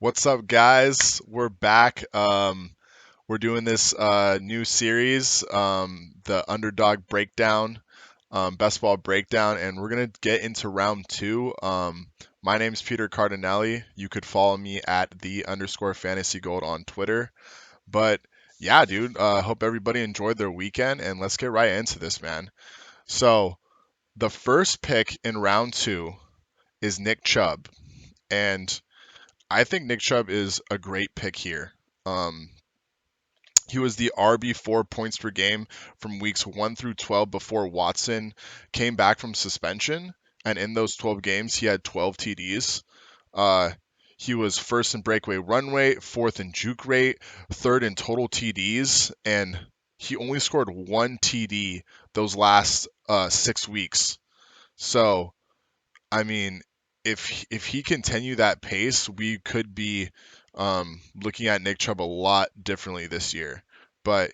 What's up, guys? We're back. We're doing this new series, the Underdog Breakdown, Best Ball Breakdown, and we're gonna get into round two. My name's Peter Cardinelli. You could follow me at _fantasygold on Twitter. But yeah, dude, hope everybody enjoyed their weekend, and let's get right into this, man. So the first pick in round two is Nick Chubb, and I think Nick Chubb is a great pick here. Um, he was the RB4 points per game from weeks 1 through 12 before Watson came back from suspension. And in those 12 games, he had 12 TDs. Uh, he was first in breakaway run rate, fourth in juke rate, third in total TDs, and he only scored one TD those last 6 weeks. So I mean, if he continue that pace, we could be looking at Nick Chubb a lot differently this year. But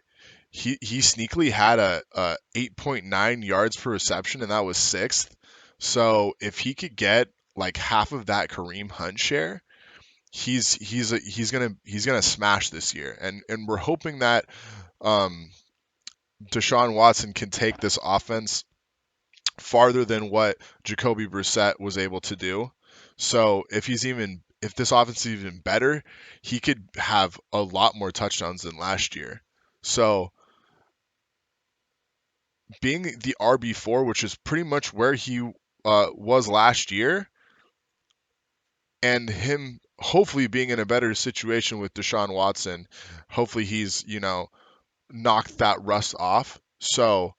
he sneakily had a 8.9 yards per reception, and that was sixth. So if he could get like half of that Kareem Hunt share, he's gonna smash this year. And we're hoping that um, Deshaun Watson can take this offense farther than what Jacoby Brissett was able to do. So if this offense is even better, he could have a lot more touchdowns than last year. So being the RB4, which is pretty much where he was last year, and him hopefully being in a better situation with Deshaun Watson, hopefully he's knocked that rust off. So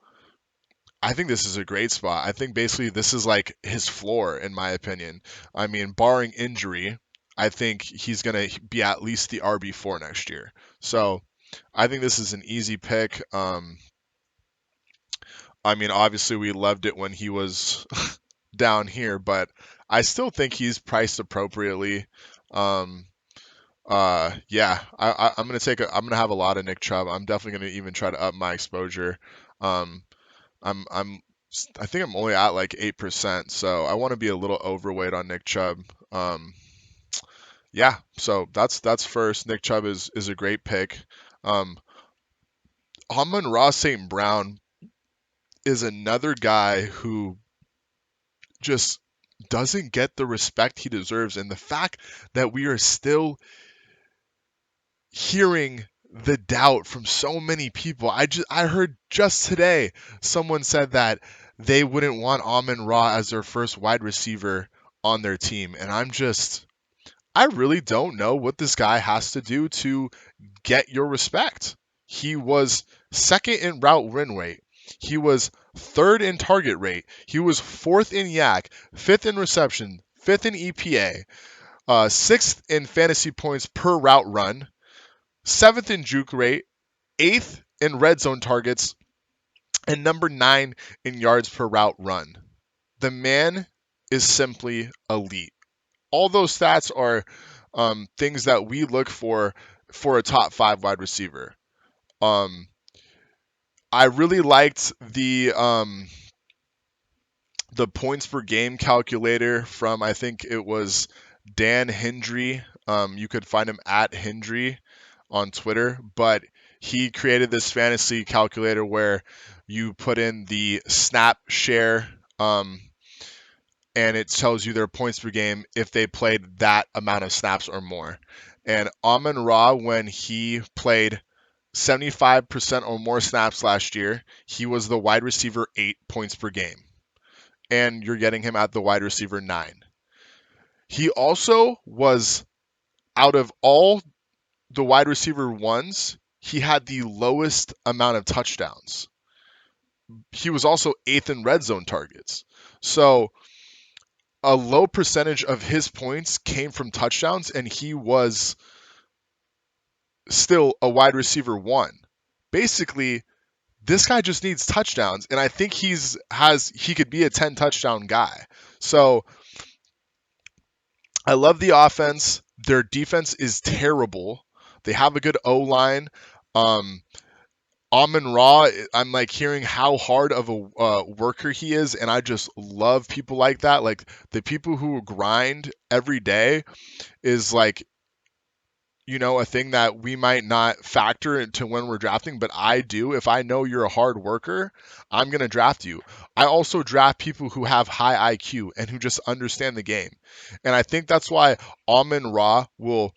I think this is a great spot. I think basically this is like his floor, in my opinion. I mean, barring injury, I think he's going to be at least the RB4 next year. So I think this is an easy pick. I mean, obviously, we loved it when he was down here, but I still think he's priced appropriately. Um, yeah, I'm gonna I'm gonna have a lot of Nick Chubb. I'm definitely gonna even try to up my exposure. Um, I'm I think I'm only at like 8%, so I want to be a little overweight on Nick Chubb. Yeah, so that's first. Nick Chubb is a great pick. Um, Amon Ra St. Brown is another guy who just doesn't get the respect he deserves, and the fact that we are still hearing the doubt from so many people. I heard just today someone said that they wouldn't want Amon Ra as their first wide receiver on their team, and I really don't know what this guy has to do to get your respect. He was second in route run rate. He was third in target rate. He was fourth in yak, fifth in reception, fifth in EPA, sixth in fantasy points per route run, seventh in juke rate, eighth in red zone targets, and number 9 in yards per route run. The man is simply elite. All those stats are things that we look for a top 5 wide receiver. Um, I really liked the points per game calculator from, I think it was Dan Hendry. You could find him at Hendry on Twitter, but he created this fantasy calculator where you put in the snap share, and it tells you their points per game if they played that amount of snaps or more. And Amon Ra, when he played 75% or more snaps last year, he was the wide receiver 8 points per game. And you're getting him at the wide receiver 9. He also was, out of all the wide receiver ones, he had the lowest amount of touchdowns. He was also 8th in red zone targets. So a low percentage of his points came from touchdowns, and he was still a wide receiver 1. Basically, this guy just needs touchdowns, and I think he could be a 10 touchdown guy. So I love the offense. Their defense is terrible. They have a good O line. Um, Amon Ra, I'm like hearing how hard of a worker he is, and I just love people like that. Like the people who grind every day is like a thing that we might not factor into when we're drafting, but I do. If I know you're a hard worker, I'm going to draft you. I also draft people who have high IQ and who just understand the game. And I think that's why Amon Ra will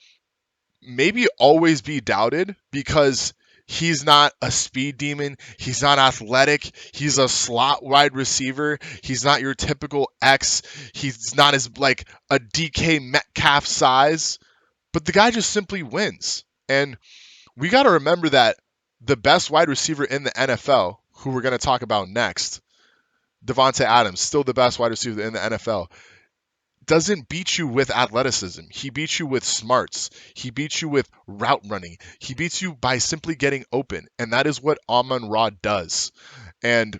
maybe always be doubted because he's not a speed demon. He's not athletic. He's a slot wide receiver. He's not your typical X. He's not as like a DK Metcalf size, but the guy just simply wins. And we got to remember that the best wide receiver in the NFL, who we're going to talk about next, Devontae Adams, still the best wide receiver in the NFL, doesn't beat you with athleticism. He beats you with smarts. He beats you with route running. He beats you by simply getting open. And that is what Amon Ra does. And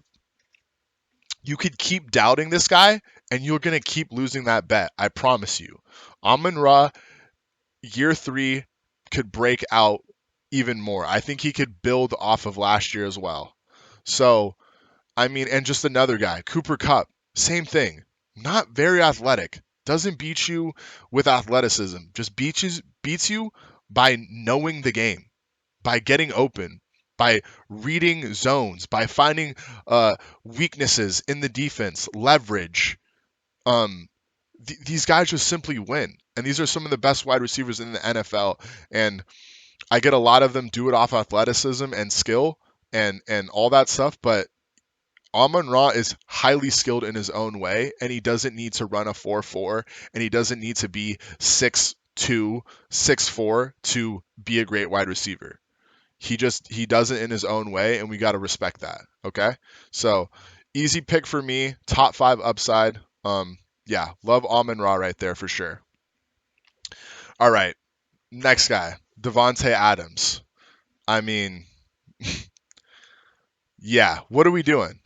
you could keep doubting this guy, and you're going to keep losing that bet. I promise you. Amon Ra, year 3, could break out even more. I think he could build off of last year as well. So, I mean, and just another guy, Cooper Kupp, same thing. Not very athletic. Doesn't beat you with athleticism. Just beats you by knowing the game, by getting open, by reading zones, by finding weaknesses in the defense, leverage. These guys just simply win. And these are some of the best wide receivers in the NFL. And I get a lot of them do it off athleticism and skill and all that stuff, but Amon Ra is highly skilled in his own way, and he doesn't need to run a 4.4, and he doesn't need to be 6'2", 6'4" to be a great wide receiver. He does it in his own way, and we got to respect that. Okay, so easy pick for me, top 5 upside. Yeah, love Amon Ra right there for sure. All right, next guy, Devontae Adams. I mean, yeah, what are we doing?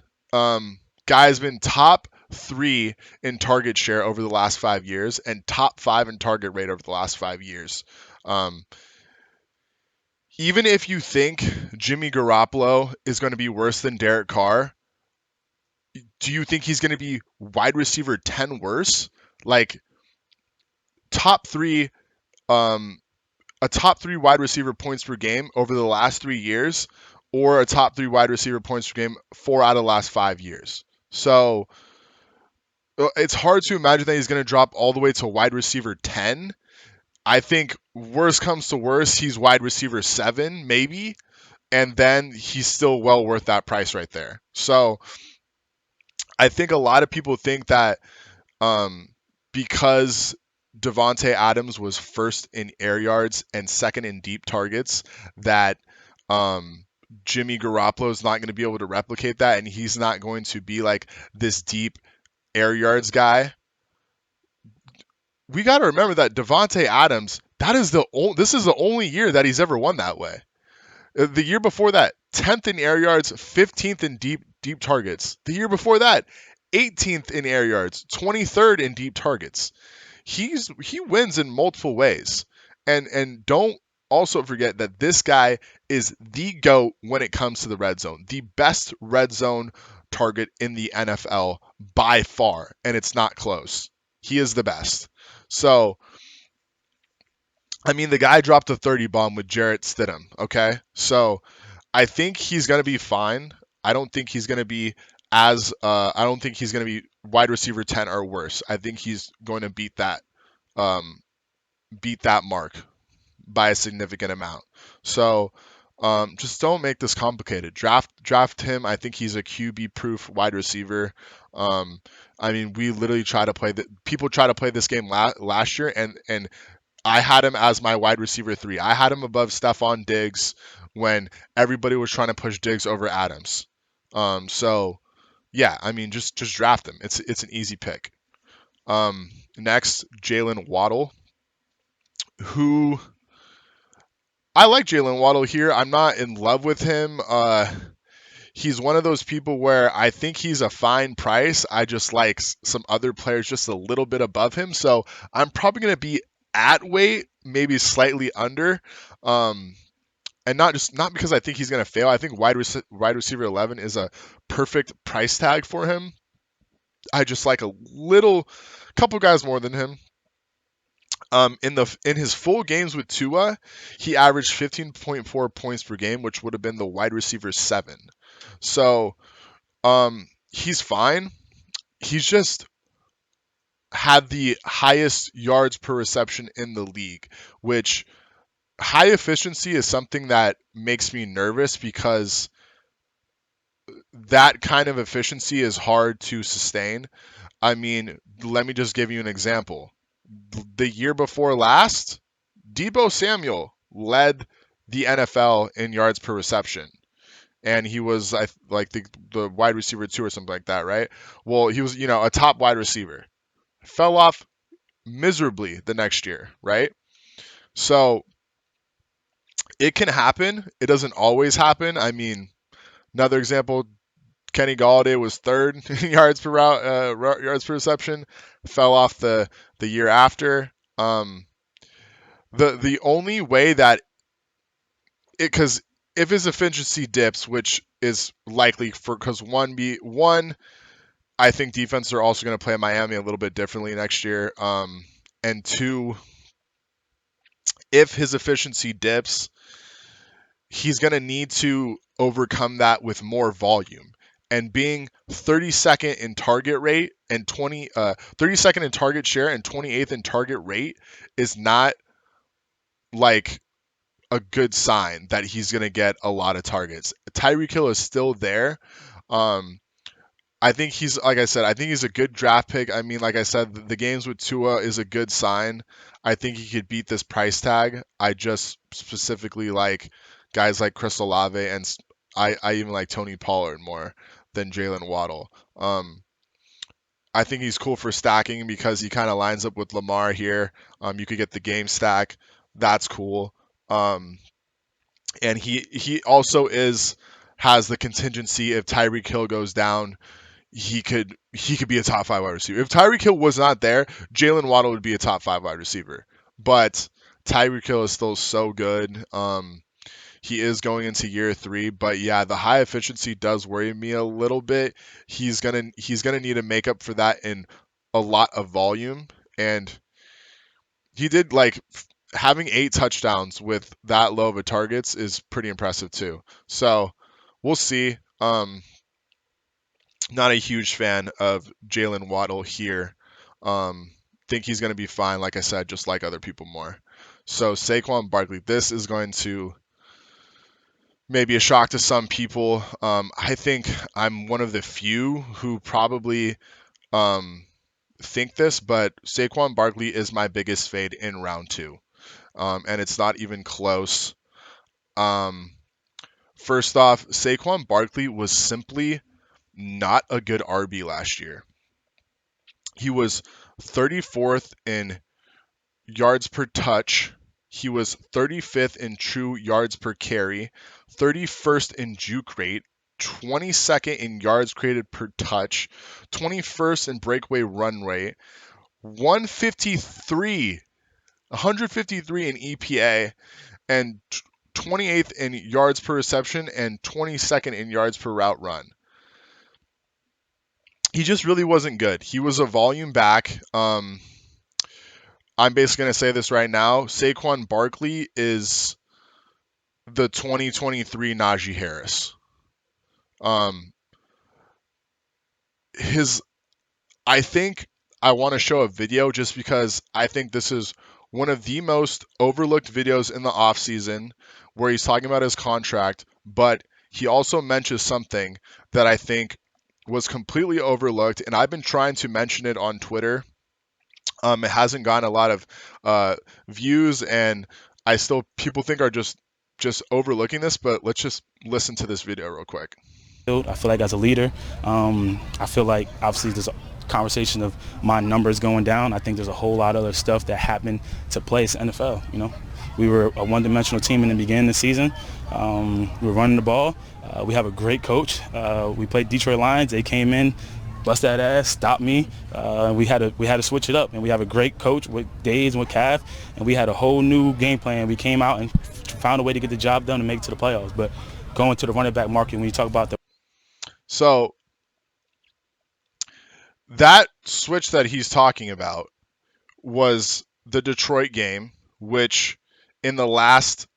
Guy's been top 3 in target share over the last 5 years and top 5 in target rate over the last 5 years. Um, even if you think Jimmy Garoppolo is going to be worse than Derek Carr, do you think he's going to be wide receiver 10 worse? Like top 3, a top 3 wide receiver points per game over the last 3 years, or a top 3 wide receiver points per game 4 out of the last 5 years. So it's hard to imagine that he's going to drop all the way to wide receiver 10. I think worst comes to worst, he's wide receiver 7, maybe, and then he's still well worth that price right there. So I think a lot of people think that because Devontae Adams was first in air yards and second in deep targets, that Jimmy Garoppolo is not going to be able to replicate that, and he's not going to be like this deep air yards guy. We got to remember that Devontae Adams, this is the only year that he's ever won that way. The year before that, 10th in air yards, 15th in deep targets. The year before that, 18th in air yards, 23rd in deep targets. He wins in multiple ways. And don't also forget that this guy is the GOAT when it comes to the red zone. The best red zone target in the NFL by far, and it's not close. He is the best. So, I mean, the guy dropped a 30 bomb with Jarrett Stidham, okay? So, I think he's going to be fine. I don't think he's going to be I don't think he's going to be wide receiver 10 or worse. I think he's going to beat that mark by a significant amount. So, just don't make this complicated. Draft him. I think he's a QB proof wide receiver. I mean, we literally people try to play this game last year, and I had him as my wide receiver 3. I had him above Stephon Diggs when everybody was trying to push Diggs over Adams. So yeah, I mean, just draft him. It's an easy pick. Next, Jalen Waddle, who I like Jalen Waddle here. I'm not in love with him. He's one of those people where I think he's a fine price. I just like some other players just a little bit above him. So I'm probably going to be at weight, maybe slightly under. And not because I think he's going to fail. I think wide receiver 11 is a perfect price tag for him. I just like couple guys more than him. In his full games with Tua, he averaged 15.4 points per game, which would have been the wide receiver 7. So he's fine. He's just had the highest yards per reception in the league, which high efficiency is something that makes me nervous because that kind of efficiency is hard to sustain. I mean, let me just give you an example. The year before last, Deebo Samuel led the NFL in yards per reception. And he was like the wide receiver 2 or something like that, right? Well, he was, a top wide receiver. Fell off miserably the next year, right? So it can happen. It doesn't always happen. I mean, another example, Kenny Galladay was third in yards per yards per reception, fell off the year after. The only way that because if his efficiency dips, which is likely because one, I think defenses are also going to play Miami a little bit differently next year. And two, if his efficiency dips, he's going to need to overcome that with more volume. And being 32nd in target rate and 32nd in target share and 28th in target rate is not like a good sign that he's going to get a lot of targets. Tyreek Hill is still there. I think he's, like I said, I think he's a good draft pick. I mean, like I said, the games with Tua is a good sign. I think he could beat this price tag. I just specifically like guys like Chris Olave, and I even like Tony Pollard more than Jalen Waddle. I think he's cool for stacking because he kind of lines up with Lamar here. You could get the game stack. That's cool. And he also has the contingency if Tyreek Hill goes down, he could be a top 5 wide receiver. If Tyreek Hill was not there, Jalen Waddle would be a top 5 wide receiver. But Tyreek Hill is still so good. He is going into year 3, but yeah, the high efficiency does worry me a little bit. He's gonna need to make up for that in a lot of volume, and he did having 8 touchdowns with that low of a targets is pretty impressive too. So we'll see. Not a huge fan of Jalen Waddle here. Think he's going to be fine, like I said, just like other people more. So Saquon Barkley, this is going to maybe a shock to some people. I think I'm one of the few who probably think this, but Saquon Barkley is my biggest fade in round 2. And it's not even close. First off, Saquon Barkley was simply not a good RB last year. He was 34th in yards per touch. He was 35th in true yards per carry, 31st in juke rate, 22nd in yards created per touch, 21st in breakaway run rate, 153 in EPA, and 28th in yards per reception and 22nd in yards per route run. He just really wasn't good. He was a volume back. I'm basically going to say this right now. Saquon Barkley is the 2023 Najee Harris. I think I want to show a video just because I think this is one of the most overlooked videos in the offseason where he's talking about his contract, but he also mentions something that I think was completely overlooked, and I've been trying to mention it on Twitter. It hasn't gotten a lot of views, and people think are just overlooking this, but let's just listen to this video real quick. I feel like as a leader, I feel like obviously there's a conversation of my numbers going down. I think there's a whole lot of other stuff that happened to place NFL. We were a one-dimensional team in the beginning of the season. We were running the ball. We have a great coach. We played Detroit Lions. They came in, bust that ass, stopped me. We had to switch it up, and we have a great coach with Days and with Cav, and we had a whole new game plan. We came out and found a way to get the job done and make it to the playoffs. But going to the running back market, when you talk about the So that switch that he's talking about was the Detroit game, which in the last,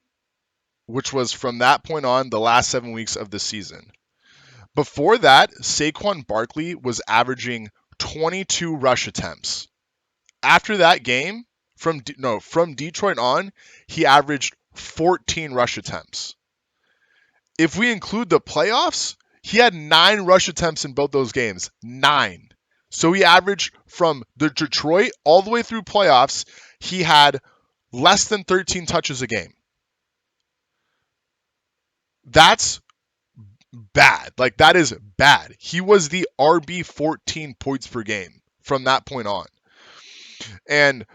which was from that point on the last 7 weeks of the season. Before that, Saquon Barkley was averaging 22 rush attempts. After that game, from Detroit on, he averaged 14 rush attempts. If we include the playoffs, he had 9 rush attempts in both those games. 9. So he averaged from the Detroit all the way through playoffs, he had less than 13 touches a game. That's bad. Like, that is bad. He was the RB 14 points per game from that point on. And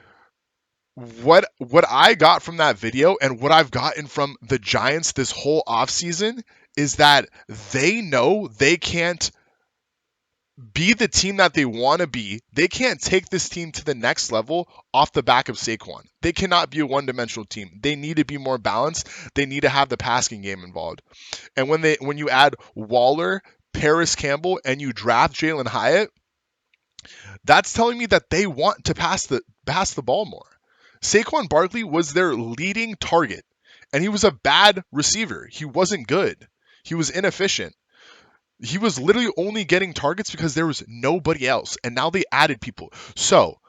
what I got from that video and what I've gotten from the Giants this whole offseason is that they know they can't be the team that they want to be. They can't take this team to the next level off the back of Saquon. They cannot be a one-dimensional team. They need to be more balanced. They need to have the passing game involved. And when you add Waller, Paris Campbell, and you draft Jalen Hyatt, that's telling me that they want to pass the ball more. Saquon Barkley was their leading target, and he was a bad receiver. He wasn't good. He was inefficient. He was literally only getting targets because there was nobody else, and now they added people. So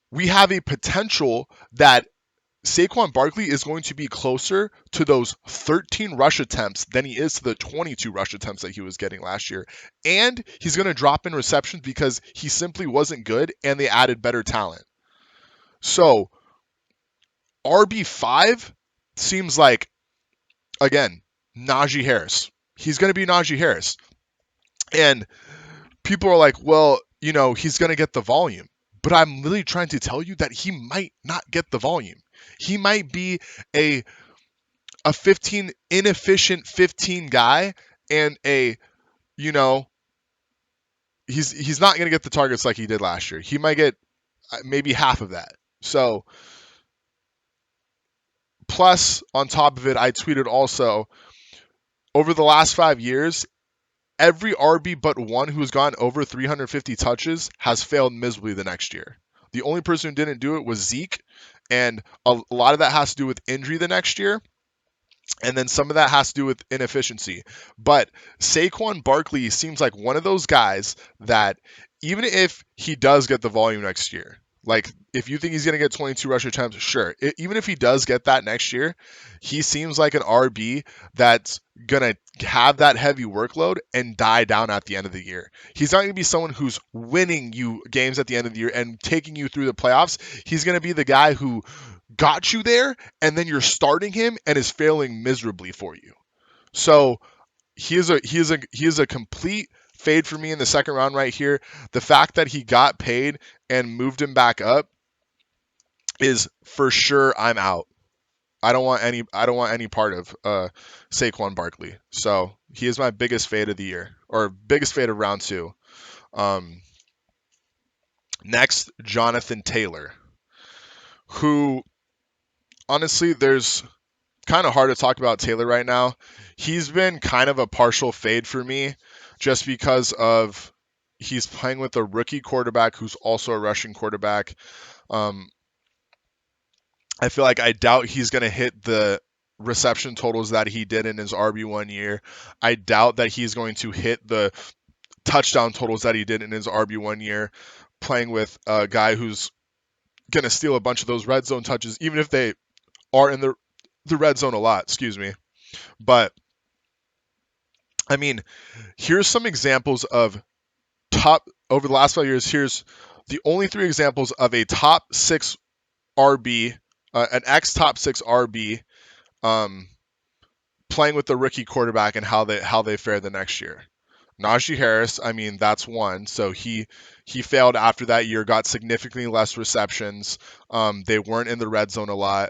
we have a potential that Saquon Barkley is going to be closer to those 13 rush attempts than he is to the 22 rush attempts that he was getting last year. And he's going to drop in receptions because he simply wasn't good and they added better talent. So RB5 seems like, again, Najee Harris. He's going to be Najee Harris. And people are like, well, he's going to get the volume. But I'm literally trying to tell you that he might not get the volume. He might be a 15 inefficient 15 guy and he's not going to get the targets like he did last year. He might get maybe half of that. So plus on top of it, I tweeted also over the last 5 years, every RB but one who's gone over 350 touches has failed miserably the next year. The only person who didn't do it was Zeke, and a lot of that has to do with injury the next year, and then some of that has to do with inefficiency. But Saquon Barkley seems like one of those guys that even if he does get the volume next year, like if you think he's going to get 22 rush attempts, sure. Even if he does get that next year, he seems like an RB that's going to have that heavy workload and die down at the end of the year. He's not going to be someone who's winning you games at the end of the year and taking you through the playoffs. He's going to be the guy who got you there and then you're starting him and is failing miserably for you. So he is a complete fade for me in the second round right here. The fact that he got paid and moved him back up is for sure I'm out. I don't want any part of Saquon Barkley. So he is my biggest fade of the year, or biggest fade of round 2. Next, Jonathan Taylor, who honestly, there's kind of hard to talk about Taylor right now. He's been kind of a partial fade for me just because of he's playing with a rookie quarterback who's also a rushing quarterback. I feel like I doubt he's going to hit the reception totals that he did in his RB1 year. I doubt that he's going to hit the touchdown totals that he did in his RB1 year, playing with a guy who's going to steal a bunch of those red zone touches, even if they are in the red zone a lot, excuse me. But I mean, here's some examples of over the last 5 years. Here's the only 3 examples of a top 6 RB, an ex-top 6 RB, playing with the rookie quarterback and how they fare the next year. Najee Harris, I mean, that's one. So he failed after that year, got significantly less receptions. They weren't in the red zone a lot.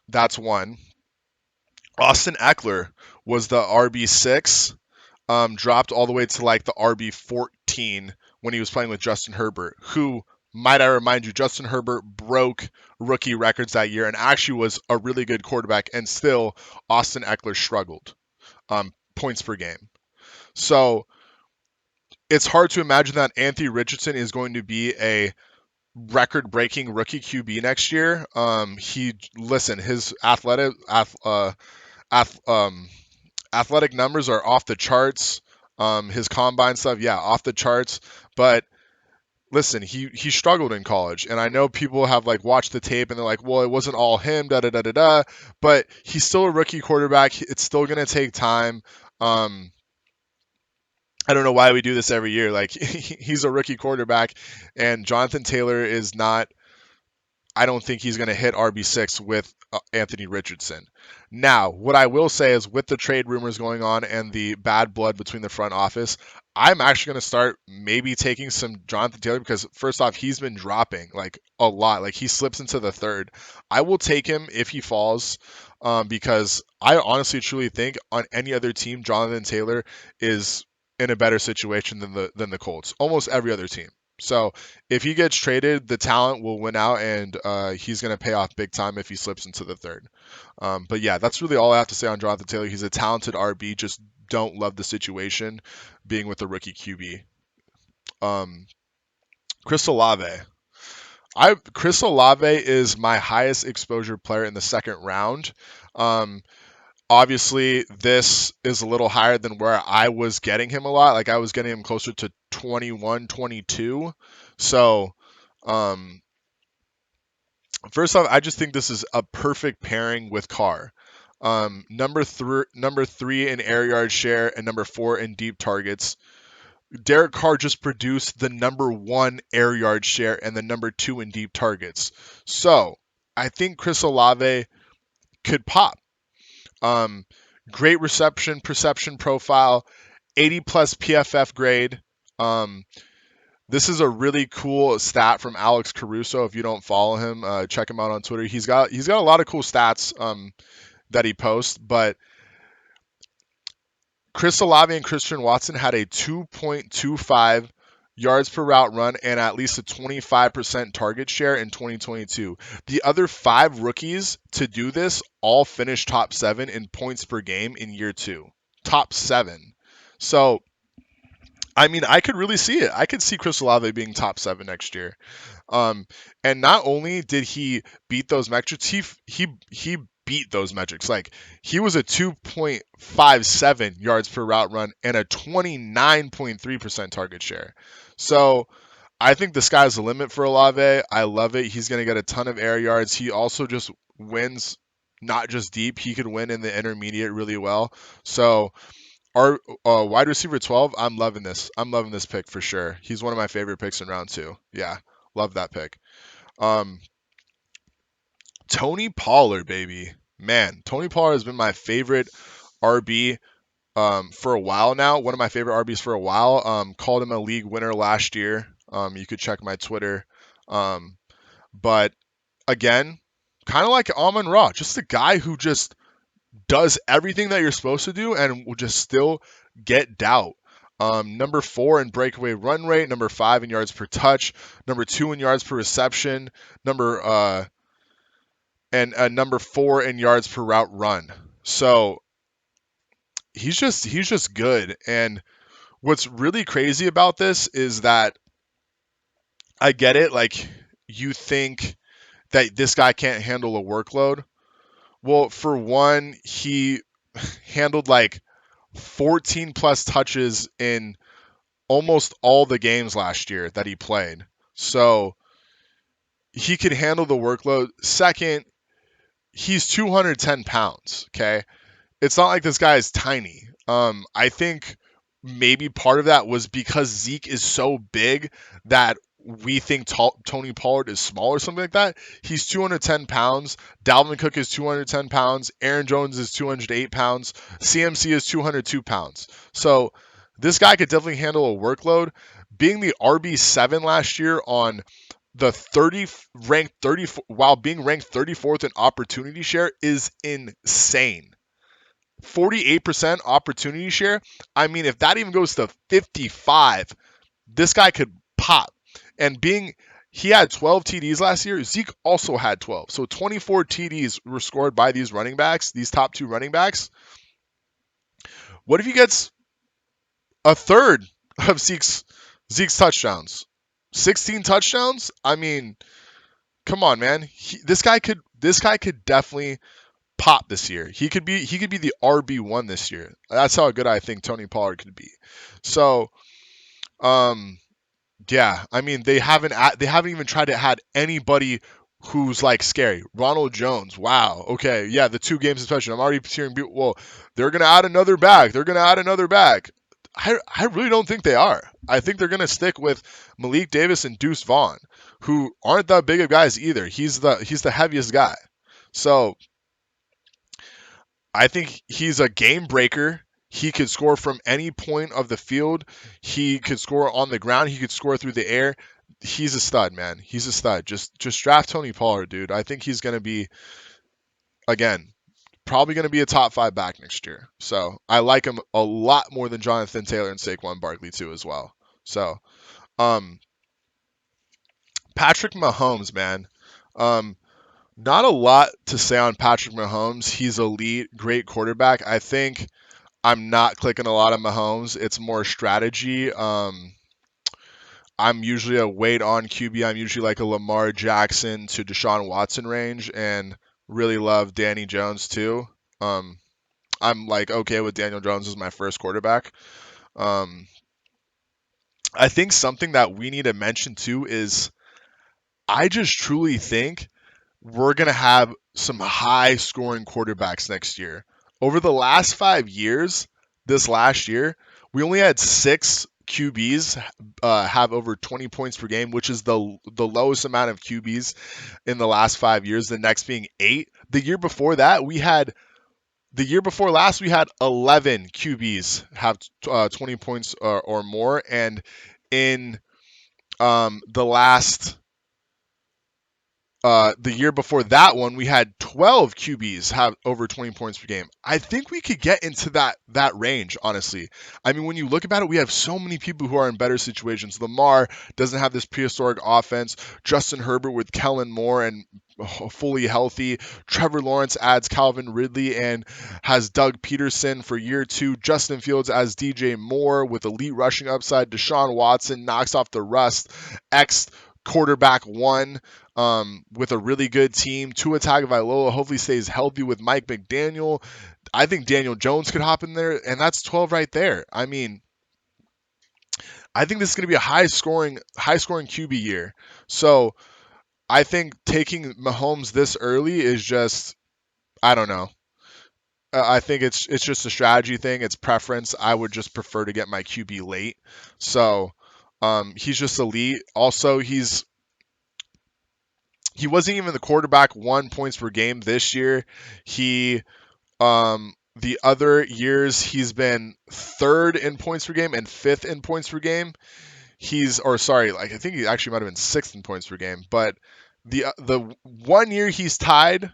That's one. Austin Eckler was the RB6, dropped all the way to like the RB14 when he was playing with Justin Herbert, who, might I remind you, Justin Herbert broke rookie records that year and actually was a really good quarterback, and still Austin Eckler struggled points per game. So it's hard to imagine that Anthony Richardson is going to be a record-breaking rookie QB next year. His ath, athletic numbers are off the charts. His combine stuff, yeah, off the charts. But listen, he struggled in college, and I know people have like watched the tape and they're like, well, it wasn't all him, da da da da da. But he's still a rookie quarterback. It's still gonna take time. I don't know why we do this every year. Like he's a rookie quarterback, and Jonathan Taylor is not. I don't think he's going to hit RB6 with Anthony Richardson. Now, what I will say is with the trade rumors going on and the bad blood between the front office, I'm actually going to start maybe taking some Jonathan Taylor because first off, he's been dropping like a lot. Like he slips into the third. I will take him if he falls because I honestly truly think on any other team, Jonathan Taylor is in a better situation than the Colts. Almost every other team. So if he gets traded, the talent will win out, and he's going to pay off big time if he slips into the third. But yeah, that's really all I have to say on Jonathan Taylor. He's a talented RB, just don't love the situation being with the rookie QB. Chris Olave. Chris Olave is my highest exposure player in the second round. Obviously, this is a little higher than where I was getting him a lot. Like I was getting him closer to 21, 22. So, first off, I just think this is a perfect pairing with Carr. Number three in air yard share and number 4 in deep targets. Derek Carr just produced the number 1 air yard share and the number 2 in deep targets. So I think Chris Olave could pop. Great reception perception profile, 80 plus PFF grade. This is a really cool stat from Alex Caruso. If you don't follow him, check him out on Twitter. He's got a lot of cool stats that he posts. But Chris Olave and Christian Watson had a 2.25 yards per route run and at least a 25% target share in 2022. The other 5 rookies to do this all finished top 7 in points per game in year 2. Top 7. So I mean, I could really see it. I could see Chris Olave being top 7 next year. And not only did he beat those metrics, he beat those metrics. Like he was a 2.57 yards per route run and a 29.3% target share. So I think the sky's the limit for Olave. I love it. He's going to get a ton of air yards. He also just wins not just deep. He could win in the intermediate really well. So our wide receiver 12, I'm loving this. I'm loving this pick for sure. He's one of my favorite picks in round 2. Yeah, love that pick. Tony Pollard, baby. Man, Tony Pollard has been my favorite RB for a while now. One of my favorite RBs for a while. Called him a league winner last year. You could check my Twitter. But again, kind of like Amon Ra, just a guy who just does everything that you're supposed to do and will just still get doubt. Number 4 in breakaway run rate, number 5 in yards per touch, number 2 in yards per reception, number 4 in yards per route run. So he's just good. And what's really crazy about this is that I get it. Like you think that this guy can't handle a workload. Well, for one, he handled like 14 plus touches in almost all the games last year that he played. So he could handle the workload. Second, he's 210 pounds. Okay. It's not like this guy is tiny. I think maybe part of that was because Zeke is so big that we think Tony Pollard is small or something like that. He's 210 pounds. Dalvin Cook is 210 pounds. Aaron Jones is 208 pounds. CMC is 202 pounds. So this guy could definitely handle a workload. Being the RB7 last year on the ranked 30 while being ranked 34th in opportunity share is insane. 48% opportunity share. I mean, if that even goes to 55, this guy could pop. And he had 12 TDs last year. Zeke also had 12. So 24 TDs were scored by these running backs, these top 2 running backs. What if he gets a third of Zeke's touchdowns? 16 touchdowns. I mean, come on, man. This guy could definitely pop this year. He could be the RB1 this year. That's how good I think Tony Pollard could be. So, um, yeah, I mean they haven't even tried to add anybody who's like scary. Ronald Jones, wow, okay, yeah, the 2 games especially. I'm already hearing people. Well, they're gonna add another back. They're gonna add another back. I really don't think they are. I think they're gonna stick with Malik Davis and Deuce Vaughn, who aren't that big of guys either. He's the heaviest guy. So I think he's a game breaker. He could score from any point of the field. He could score on the ground. He could score through the air. He's a stud, man. He's a stud. Just draft Tony Pollard, dude. I think he's gonna be, again, probably gonna be a top 5 back next year. So I like him a lot more than Jonathan Taylor and Saquon Barkley too as well. So um Patrick Mahomes, man. Um Not a lot to say on Patrick Mahomes. He's elite, great quarterback. I think I'm not clicking a lot of Mahomes. It's more strategy. I'm usually a wait on QB. I'm usually like a Lamar Jackson to Deshaun Watson range, and really love Danny Jones too. Um, I'm like okay with Daniel Jones as my first quarterback. Um, I think something that we need to mention too is I just truly think we're going to have some high scoring quarterbacks next year. Over the last 5 years, this last year, we only had 6 QBs have over 20 points per game, which is the lowest amount of QBs in the last 5 years. The next being 8. The year before last, we had 11 QBs have 20 points or more, and in the last the year before that one, we had 12 QBs have over 20 points per game. I think we could get into that range, honestly. I mean, when you look about it, we have so many people who are in better situations. Lamar doesn't have this prehistoric offense. Justin Herbert with Kellen Moore and fully healthy. Trevor Lawrence adds Calvin Ridley and has Doug Peterson for year 2. Justin Fields as DJ Moore with elite rushing upside. Deshaun Watson knocks off the rust. X quarterback 1 with a really good team. Tua Tagovailoa hopefully stays healthy with Mike McDaniel. I think Daniel Jones could hop in there, and that's 12 right there. I mean, I think this is going to be a high scoring QB year. So I think taking Mahomes this early is just, I don't know. I think it's just a strategy thing. It's preference. I would just prefer to get my QB late. So he's just elite. Also, he wasn't even the quarterback 1 points per game this year. He the other years he's been 3rd in points per game and 5th in points per game. I think he actually might have been 6th in points per game. But the one year he's tied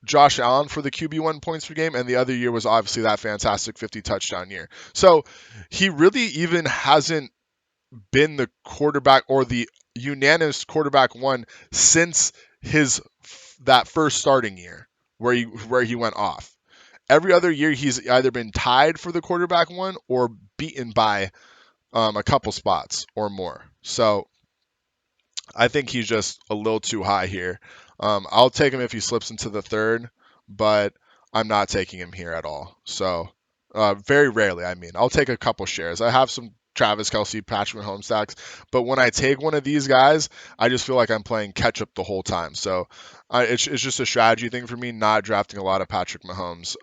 Josh Allen for the QB1 points per game, and the other year was obviously that fantastic 50 touchdown year. So he really even hasn't been the quarterback or the unanimous quarterback 1 since his that first starting year where he went off. Every other year he's either been tied for the quarterback 1 or beaten by a couple spots or more. So I think he's just a little too high here. I'll take him if he slips into the 3rd, but I'm not taking him here at all. So very rarely, I mean. I'll take a couple shares. I have some Travis Kelce, Patrick Mahomes stacks, but when I take one of these guys, I just feel like I'm playing catch up the whole time. So it's just a strategy thing for me, not drafting a lot of Patrick Mahomes.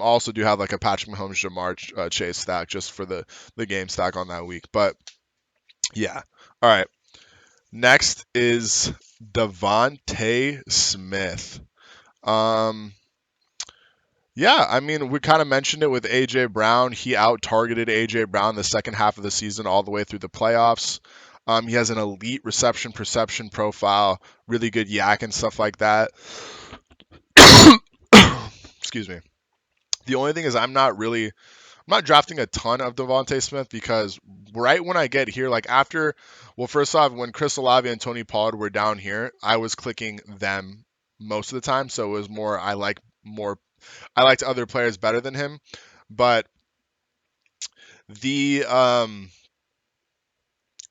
Also do have like a Patrick Mahomes Jamar Chase stack just for the game stack on that week. But yeah. All right. Next is Devontae Smith. Yeah, I mean, we kind of mentioned it with A.J. Brown. He out-targeted A.J. Brown the second half of the season all the way through the playoffs. He has an elite reception perception profile, really good yak and stuff like that. Excuse me. The only thing is I'm not drafting a ton of Devontae Smith because right when I get here, like first off, when Chris Olave and Tony Pollard were down here, I was clicking them most of the time. So it was I liked other players better than him. But the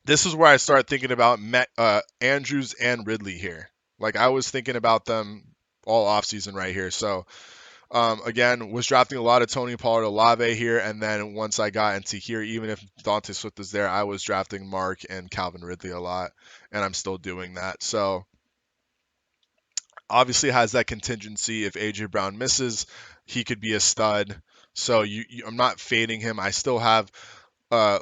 this is where I start thinking about Andrews and Ridley here. Like I was thinking about them all offseason right here. So again, was drafting a lot of Tony Pollard, Olave here, and then once I got into here, even if Dante Swift was there, I was drafting Mark and Calvin Ridley a lot, and I'm still doing that. So obviously has that contingency if AJ Brown misses, he could be a stud. So I'm not fading him. I still have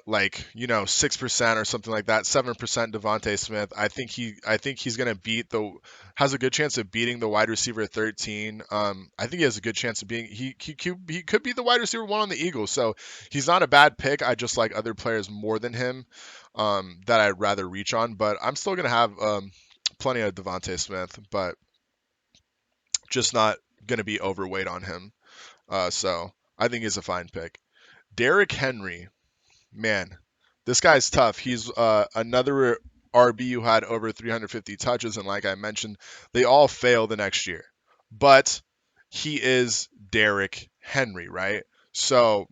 like 6% or something like that, 7% Devonte Smith. I think he's gonna beat the has a good chance of beating the wide receiver 13. I think he has a good chance of being he could be the wide receiver one on the Eagles. So he's not a bad pick. I just like other players more than him that I'd rather reach on. But I'm still gonna have plenty of Devonte Smith, but just not gonna be overweight on him. So I think he's a fine pick. Derrick Henry, man, this guy's tough. He's another RB who had over 350 touches, and like I mentioned, they all fail the next year. But he is Derrick Henry, right? So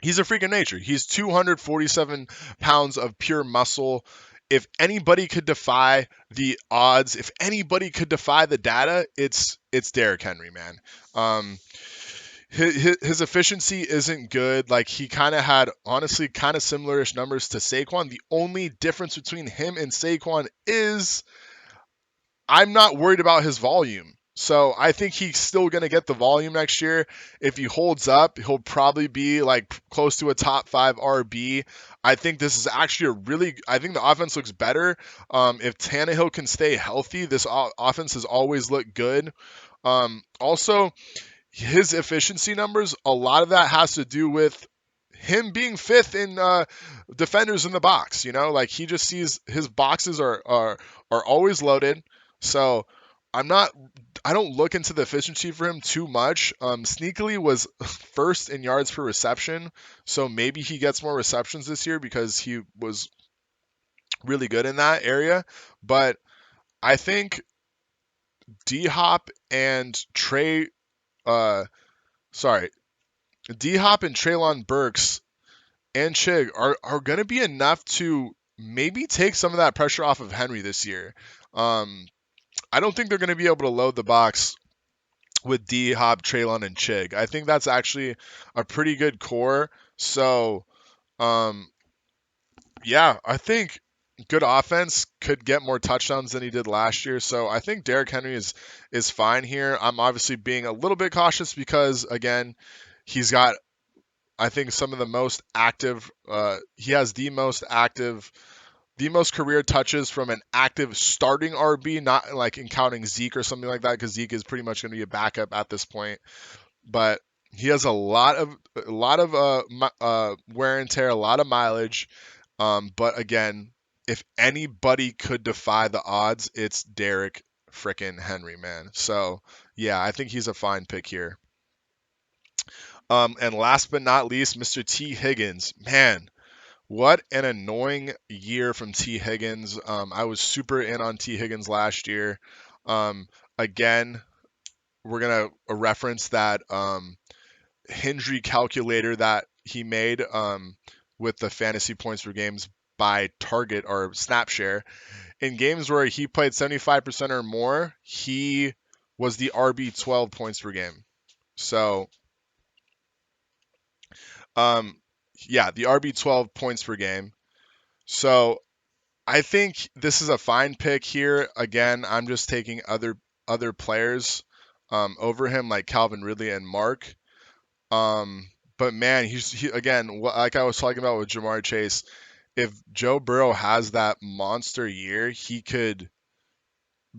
he's a freak of nature. He's 247 pounds of pure muscle. If anybody could defy the odds, if anybody could defy the data, it's Derrick Henry, man. Um, his efficiency isn't good. Like he kind of had honestly kind of similarish numbers to Saquon. The only difference between him and Saquon is I'm not worried about his volume. So I think he's still going to get the volume next year. If he holds up, he'll probably be like close to a top 5 RB. I think this is actually I think the offense looks better. If Tannehill can stay healthy, this offense has always looked good. Also, his efficiency numbers, a lot of that has to do with him being fifth in defenders in the box. Like he just sees his boxes are always loaded. So I'm not. I don't look into the efficiency for him too much. Sneakily was first in yards per reception, so maybe he gets more receptions this year because he was really good in that area. But I think D Hop and Trey, uh, sorry, D Hop and Traylon Burks and Chig are going to be enough to maybe take some of that pressure off of Henry this year. Um, I don't think they're going to be able to load the box with D Hop, Traylon, and Chig. I think that's actually a pretty good core. So, um, yeah, I think good offense could get more touchdowns than he did last year. So I think Derrick Henry is fine here. I'm obviously being a little bit cautious because again, he's got I think some of the most active. He has the most career touches from an active starting RB, not like in counting Zeke or something like that, because Zeke is pretty much going to be a backup at this point. But he has a lot of wear and tear, a lot of mileage. But again, if anybody could defy the odds, it's Derrick frickin' Henry, man. So yeah, I think he's a fine pick here. And last but not least, Mr. T. Higgins. Man, what an annoying year from T. Higgins. I was super in on T. Higgins last year. Again, we're going to reference that Hendry calculator that he made with the fantasy points per games by target or snap share. In games where he played 75% or more, he was the RB 12 points per game. So Um, yeah, the RB 12 points per game. So I think this is a fine pick here. Again, I'm just taking other players over him, like Calvin Ridley and Mark. But man, again, like I was talking about with Jamar Chase. If Joe Burrow has that monster year, he could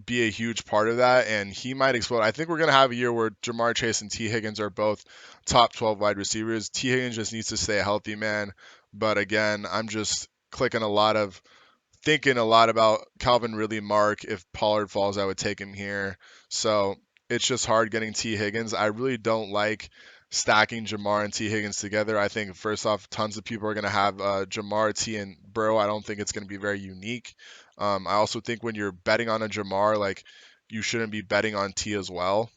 be a huge part of that, and he might explode. I think we're going to have a year where Jamar Chase and T. Higgins are both top 12 wide receivers. T. Higgins just needs to stay healthy, man. But again, I'm just thinking a lot about Calvin Ridley, Mark. If Pollard falls, I would take him here. So it's just hard getting T. Higgins. I really don't like stacking Jamar and T. Higgins together. I think first off, tons of people are going to have Jamar, T, and Burrow. I don't think it's going to be very unique. I also think when you're betting on a Jamar, like you shouldn't be betting on T as well.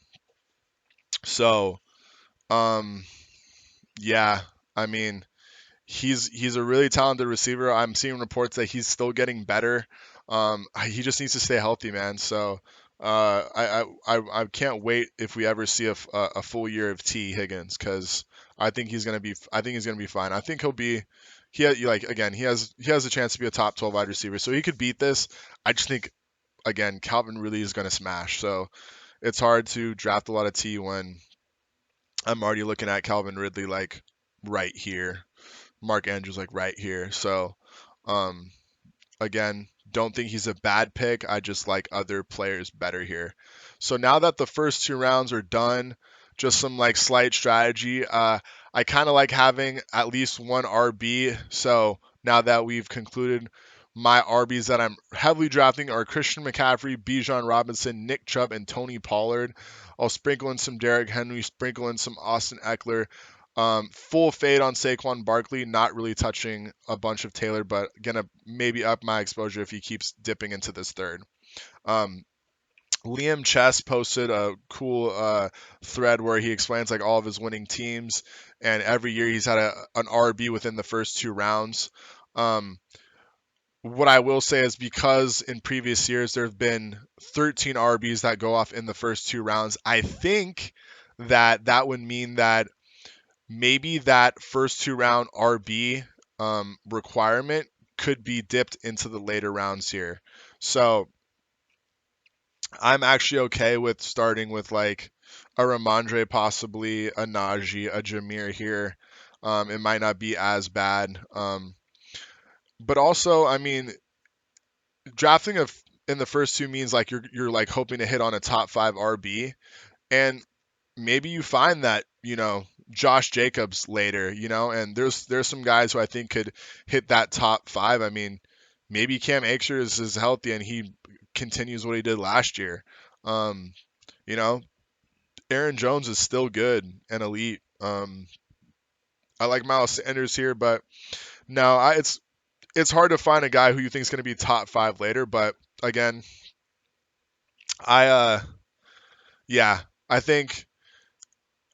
So, um, yeah, I mean, he's a really talented receiver. I'm seeing reports that he's still getting better. He just needs to stay healthy, man. So I can't wait if we ever see a full year of T Higgins, because I think he's gonna be fine. I think he'll be like again he has a chance to be a top 12 wide receiver, so he could beat this. I just think again Calvin really is gonna smash. So it's hard to draft a lot of T when I'm already looking at Calvin Ridley like right here. Mark Andrews like right here. So, um, again, don't think he's a bad pick. I just like other players better here. So now that the first two rounds are done, just some like slight strategy. I kind of like having at least one RB. So now that we've concluded, my RBs that I'm heavily drafting are Christian McCaffrey, Bijan Robinson, Nick Chubb, and Tony Pollard. I'll sprinkle in some Derrick Henry, sprinkle in some Austin Eckler. Full fade on Saquon Barkley, not really touching a bunch of Taylor, but gonna maybe up my exposure if he keeps dipping into this third. Um, Liam Chess posted a cool thread where he explains like all of his winning teams, and every year he's had an RB within the first two rounds. Um, what I will say is because in previous years there have been 13 RBs that go off in the first two rounds, I think that would mean that maybe that first two round RB requirement could be dipped into the later rounds here. So I'm actually okay with starting with like a Ramondre, possibly a Najee, a Jameer here. It might not be as bad. But also, I mean, drafting in the first two means like you're like hoping to hit on a top five RB, and maybe you find that Josh Jacobs later, and there's some guys who I think could hit that top five. I mean, maybe Cam Akers is healthy and he continues what he did last year. Um, you know, Aaron Jones is still good and elite. I like Miles Sanders here, but no, it's hard to find a guy who you think is going to be top five later. But again, I yeah, I think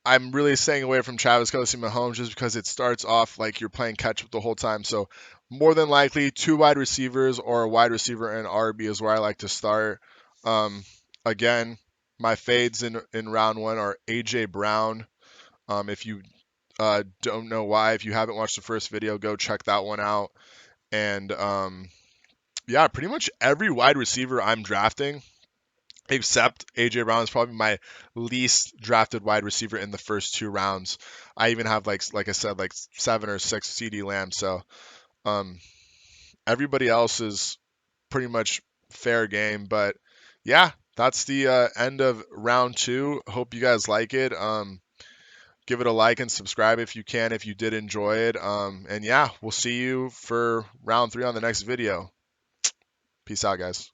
I'm really staying away from Travis Kelce Mahomes just because it starts off like you're playing catch up the whole time. So more than likely, two wide receivers or a wide receiver and RB is where I like to start. Um, again, my fades in round one are AJ Brown. If you don't know why, if you haven't watched the first video, go check that one out. And yeah, pretty much every wide receiver I'm drafting except AJ Brown is probably my least drafted wide receiver in the first two rounds. I even have like I said like 7 or 6 CD Lamb. So um, everybody else is pretty much fair game. But yeah, that's the end of round two. Hope you guys like it. Give it a like and subscribe if you can, if you did enjoy it. And yeah, we'll see you for round three on the next video. Peace out, guys.